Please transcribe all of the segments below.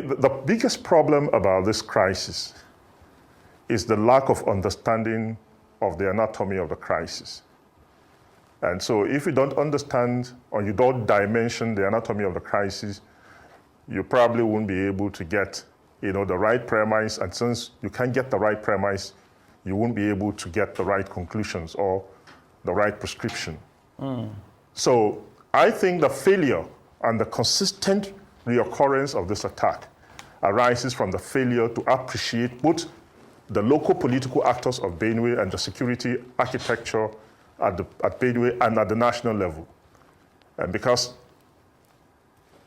The biggest problem about this crisis is the lack of understanding of the anatomy of the crisis. And so if you don't understand or you don't dimension the anatomy of the crisis, you probably won't be able to get the right premise. And since you can't get the right premise, you won't be able to get the right conclusions or the right prescription. So I think the failure and the consistent reoccurrence of this attack arises from the failure to appreciate both the local political actors of Benue and the security architecture at Benue and at the national level. And because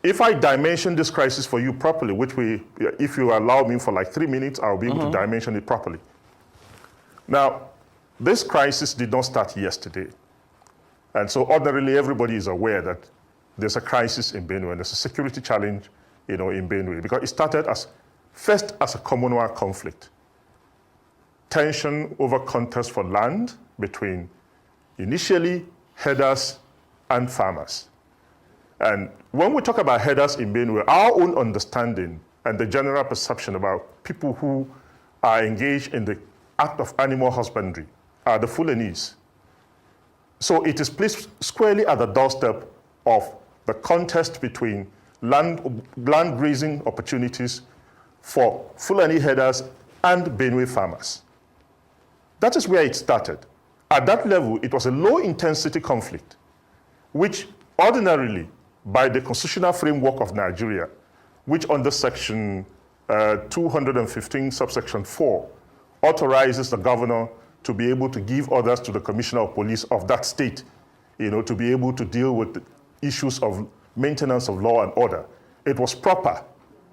if I dimension this crisis for you properly, if you allow me for like 3 minutes, I'll be able to dimension it properly. Now, this crisis did not start yesterday. And so ordinarily, everybody is aware that there's a crisis in Benue and there's a security challenge in Benue, because it started first as a Commonweal conflict. Tension over contest for land between initially herders and farmers. And when we talk about herders in Benue, our own understanding and the general perception about people who are engaged in the act of animal husbandry are the Fulanese. So it is placed squarely at the doorstep of the contest between land grazing opportunities for Fulani herders and Benue farmers. That is where it started. At that level, it was a low-intensity conflict, which ordinarily, by the constitutional framework of Nigeria, which under Section 215, subsection 4, authorizes the governor to be able to give orders to the commissioner of police of that state, to be able to deal with the issues of maintenance of law and order. It was proper,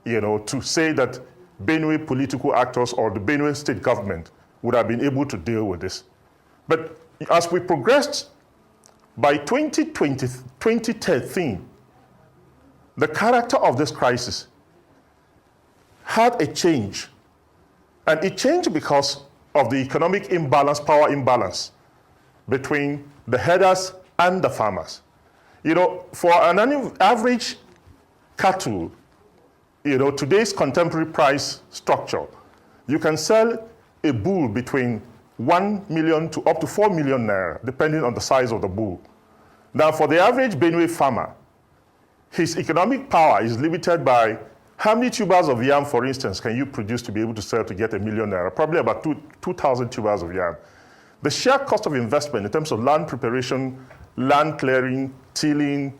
to say that Benue political actors or the Benue state government would have been able to deal with this. But as we progressed, by 2013, the character of this crisis had a change. And it changed because of the economic imbalance, power imbalance between the herders and the farmers. For an average cattle, today's contemporary price structure, you can sell a bull between 1 million to up to 4 million naira, depending on the size of the bull. Now, for the average Benue farmer, his economic power is limited by how many tubers of yam, for instance, can you produce to be able to sell to get 1 million naira? Probably about 2,000 tubers of yam. The sheer cost of investment in terms of land preparation, land clearing, tilling,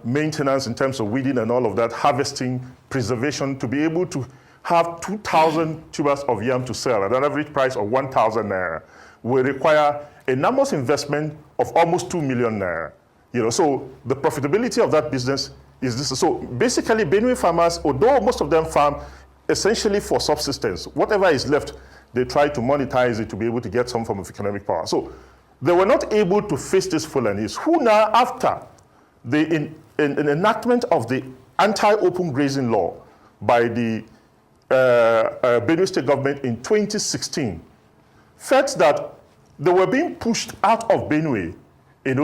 maintenance in terms of weeding and all of that, harvesting, preservation, to be able to have 2,000 tubers of yam to sell at an average price of 1,000 naira will require enormous investment of almost 2 million naira. So the profitability of that business is this. So basically, Benue farmers, although most of them farm essentially for subsistence, whatever is left, they try to monetize it to be able to get some form of economic power. So they were not able to face these Fulanis, who now, after the enactment of the anti-open grazing law by the Benue State government in 2016, felt that they were being pushed out of Benue.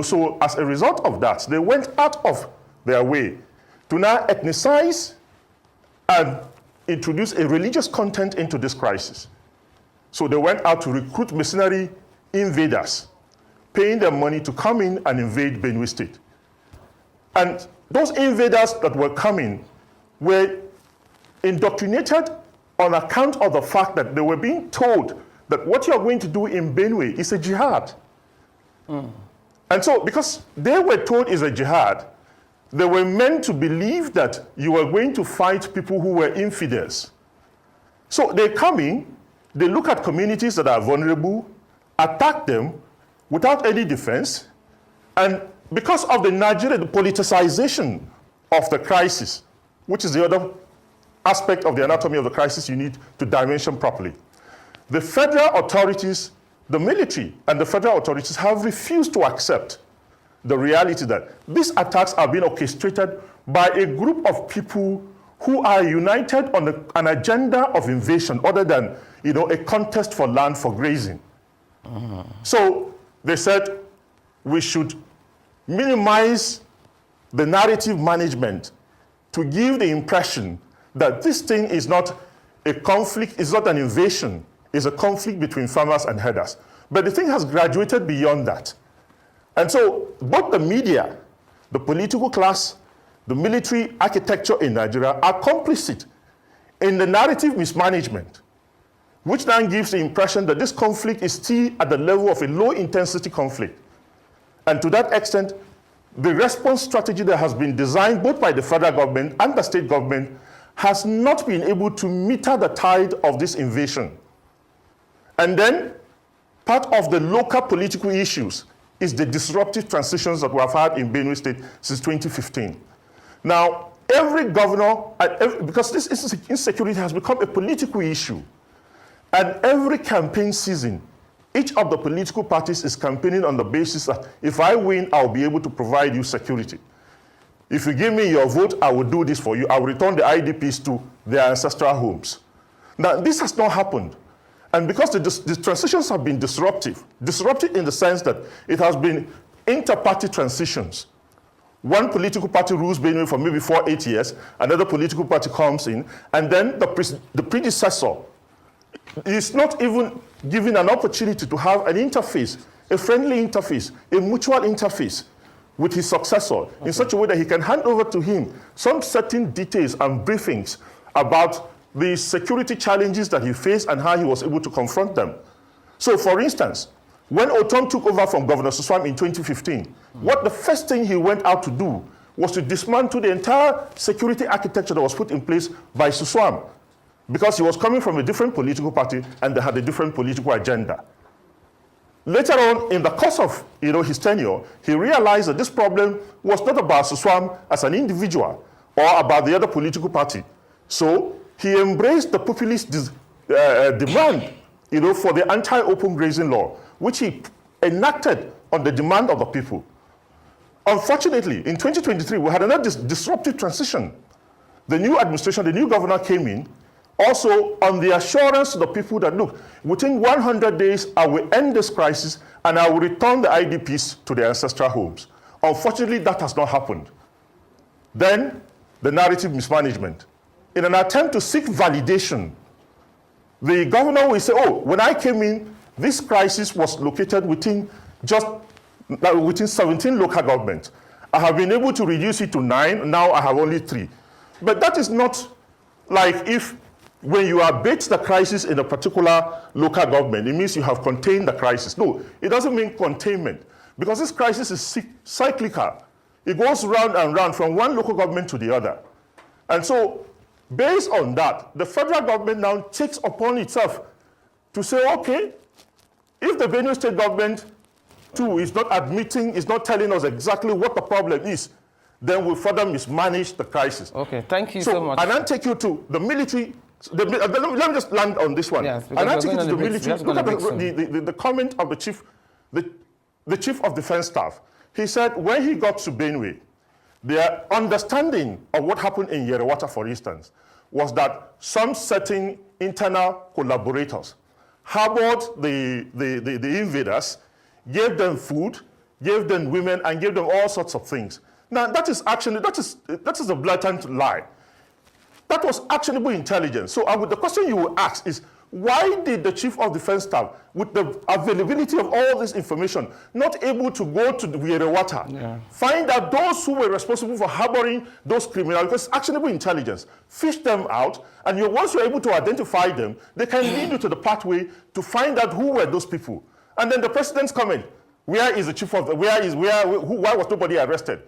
So as a result of that, they went out of their way to now ethnicize and introduce a religious content into this crisis. So they went out to recruit mercenary invaders, paying them money to come in and invade Benue State. And those invaders that were coming were indoctrinated on account of the fact that they were being told that what you're going to do in Benue is a jihad. And so, because they were told it's a jihad, they were meant to believe that you were going to fight people who were infidels. So they come in, they look at communities that are vulnerable, attack them without any defense, and because of the politicization of the crisis, which is the other aspect of the anatomy of the crisis you need to dimension properly, the federal authorities, the military and the federal authorities have refused to accept the reality that these attacks are being orchestrated by a group of people who are united on an agenda of invasion other than, a contest for land for grazing. So they said we should minimize the narrative management to give the impression that this thing is not a conflict, it's not an invasion, it's a conflict between farmers and herders. But the thing has graduated beyond that. And so both the media, the political class, the military architecture in Nigeria are complicit in the narrative mismanagement, which now gives the impression that this conflict is still at the level of a low-intensity conflict. And to that extent, the response strategy that has been designed both by the federal government and the state government has not been able to meter the tide of this invasion. And then, part of the local political issues is the disruptive transitions that we have had in Benue State since 2015. Now, every governor, because this insecurity has become a political issue, and every campaign season, each of the political parties is campaigning on the basis that if I win, I'll be able to provide you security. If you give me your vote, I will do this for you. I will return the IDPs to their ancestral homes. Now, this has not happened. And because the transitions have been disruptive in the sense that it has been inter-party transitions. One political party rules Benue for maybe 4-8 years, another political party comes in, and then the predecessor is not even given an opportunity to have an interface, a friendly interface, a mutual interface with his successor in such a way that he can hand over to him some certain details and briefings about the security challenges that he faced and how he was able to confront them. So, for instance, when Otom took over from Governor Suswam in 2015, what the first thing he went out to do was to dismantle the entire security architecture that was put in place by Suswam, because he was coming from a different political party and they had a different political agenda. Later on, in the course of his tenure, he realized that this problem was not about Suswam as an individual or about the other political party. So he embraced the populist demand for the anti-open grazing law, which he enacted on the demand of the people. Unfortunately, in 2023, we had another disruptive transition. The new administration, the new governor came in, also on the assurance to the people that, look, within 100 days, I will end this crisis and I will return the IDPs to their ancestral homes. Unfortunately, that has not happened. Then, the narrative mismanagement. In an attempt to seek validation, the governor will say, oh, when I came in, this crisis was located within 17 local governments. I have been able to reduce it to 9, now I have only 3. But that is not like if when you abate the crisis in a particular local government, it means you have contained the crisis. No, it doesn't mean containment, because this crisis is cyclical. It goes round and round from one local government to the other. And so, based on that, the federal government now takes upon itself to say, okay, if the Benue State government too is not admitting, is not telling us exactly what the problem is, then we'll further mismanage the crisis. Okay, thank you so much. And I'll take you to the military. Let me just land on this one. Yes, and I'll take you to the military. Look at the comment of the chief of defense staff. He said when he got to Benue, their understanding of what happened in Yerewata, for instance, was that some certain internal collaborators harbored the invaders, gave them food, gave them women, and gave them all sorts of things. Now, that is a blatant lie. That was actionable intelligence. So the question you will ask is, why did the Chief of Defense Staff, with the availability of all this information, not able to go to the Yerewata, find out those who were responsible for harboring those criminals, because it's actionable intelligence, fish them out, and once you're able to identify them, they can lead you to the pathway to find out who were those people. And then the president's comment, why was nobody arrested?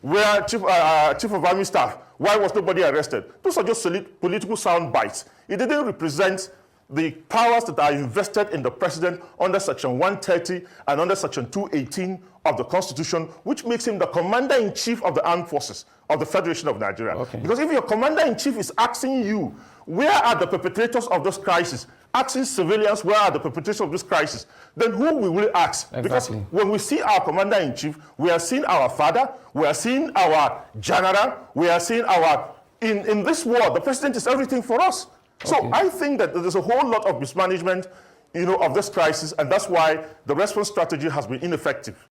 Where Chief of Army Staff, why was nobody arrested? Those are just political sound bites. It didn't represent the powers that are invested in the president under Section 130 and under Section 218 of the Constitution, which makes him the Commander-in-Chief of the Armed Forces of the Federation of Nigeria. Okay. Because if your Commander-in-Chief is asking you, where are the perpetrators of this crisis, asking civilians where are the perpetrators of this crisis, then who will we ask? Exactly. Because when we see our Commander-in-Chief, we are seeing our father, we are seeing our general, we are seeing our... In this war, the president is everything for us. So okay. I think that there's a whole lot of mismanagement, of this crisis, and that's why the response strategy has been ineffective.